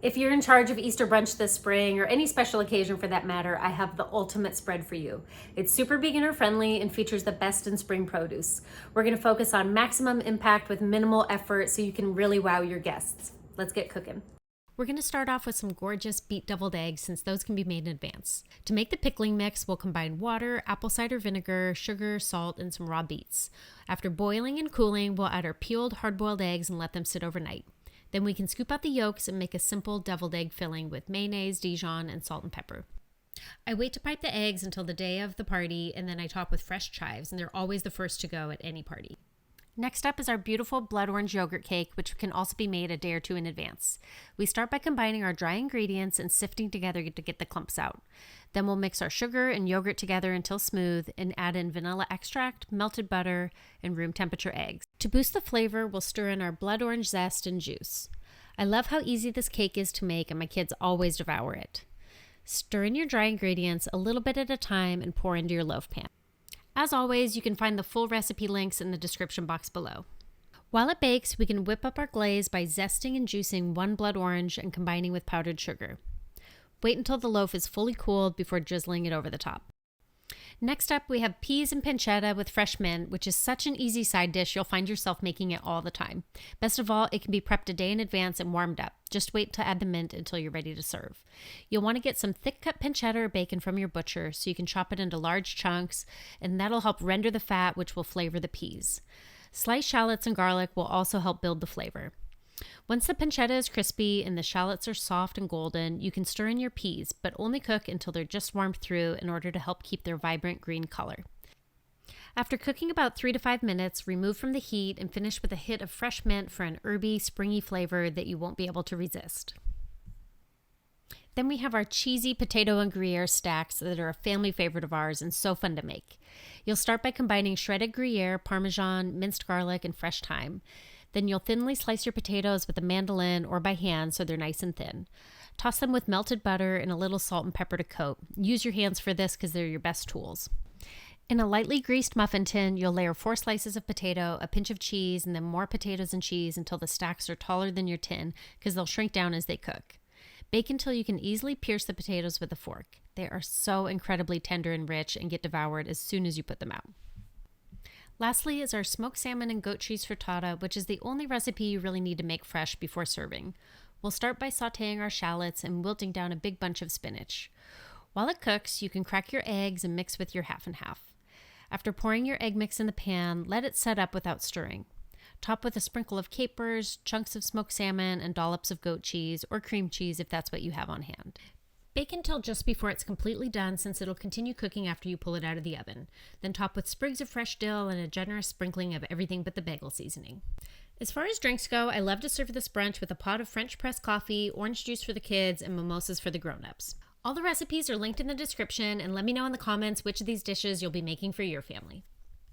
If you're in charge of Easter brunch this spring, or any special occasion for that matter, I have the ultimate spread for you. It's super beginner friendly and features the best in spring produce. We're gonna focus on maximum impact with minimal effort so you can really wow your guests. Let's get cooking. We're going to start off with some gorgeous beet deviled eggs since those can be made in advance. To make the pickling mix, we'll combine water, apple cider vinegar, sugar, salt, and some raw beets. After boiling and cooling, we'll add our peeled hard-boiled eggs and let them sit overnight. Then we can scoop out the yolks and make a simple deviled egg filling with mayonnaise, Dijon, and salt and pepper. I wait to pipe the eggs until the day of the party, and then I top with fresh chives, and they're always the first to go at any party. Next up is our beautiful blood orange yogurt cake, which can also be made a day or two in advance. We start by combining our dry ingredients and sifting together to get the clumps out. Then we'll mix our sugar and yogurt together until smooth and add in vanilla extract, melted butter, and room temperature eggs. To boost the flavor, we'll stir in our blood orange zest and juice. I love how easy this cake is to make, and my kids always devour it. Stir in your dry ingredients a little bit at a time and pour into your loaf pan. As always, you can find the full recipe links in the description box below. While it bakes, we can whip up our glaze by zesting and juicing one blood orange and combining with powdered sugar. Wait until the loaf is fully cooled before drizzling it over the top. Next up, we have peas and pancetta with fresh mint, which is such an easy side dish you'll find yourself making it all the time. Best of all, it can be prepped a day in advance and warmed up. Just wait to add the mint until you're ready to serve. You'll want to get some thick cut pancetta or bacon from your butcher so you can chop it into large chunks, and that'll help render the fat, which will flavor the peas. Sliced shallots and garlic will also help build the flavor. Once the pancetta is crispy and the shallots are soft and golden, you can stir in your peas, but only cook until they're just warmed through in order to help keep their vibrant green color. After cooking about 3 to 5 minutes, remove from the heat and finish with a hit of fresh mint for an herby, springy flavor that you won't be able to resist. Then we have our cheesy potato and Gruyere stacks that are a family favorite of ours and so fun to make. You'll start by combining shredded Gruyere, Parmesan, minced garlic, and fresh thyme. Then you'll thinly slice your potatoes with a mandolin or by hand so they're nice and thin. Toss them with melted butter and a little salt and pepper to coat. Use your hands for this because they're your best tools. In a lightly greased muffin tin, you'll layer 4 slices of potato, a pinch of cheese, and then more potatoes and cheese until the stacks are taller than your tin because they'll shrink down as they cook. Bake until you can easily pierce the potatoes with a fork. They are so incredibly tender and rich and get devoured as soon as you put them out. Lastly is our smoked salmon and goat cheese frittata, which is the only recipe you really need to make fresh before serving. We'll start by sauteing our shallots and wilting down a big bunch of spinach. While it cooks, you can crack your eggs and mix with your half and half. After pouring your egg mix in the pan, let it set up without stirring. Top with a sprinkle of capers, chunks of smoked salmon, and dollops of goat cheese or cream cheese if that's what you have on hand. Bake until just before it's completely done since it'll continue cooking after you pull it out of the oven. Then top with sprigs of fresh dill and a generous sprinkling of everything but the bagel seasoning. As far as drinks go, I love to serve this brunch with a pot of French press coffee, orange juice for the kids, and mimosas for the grown-ups. All the recipes are linked in the description, and let me know in the comments which of these dishes you'll be making for your family.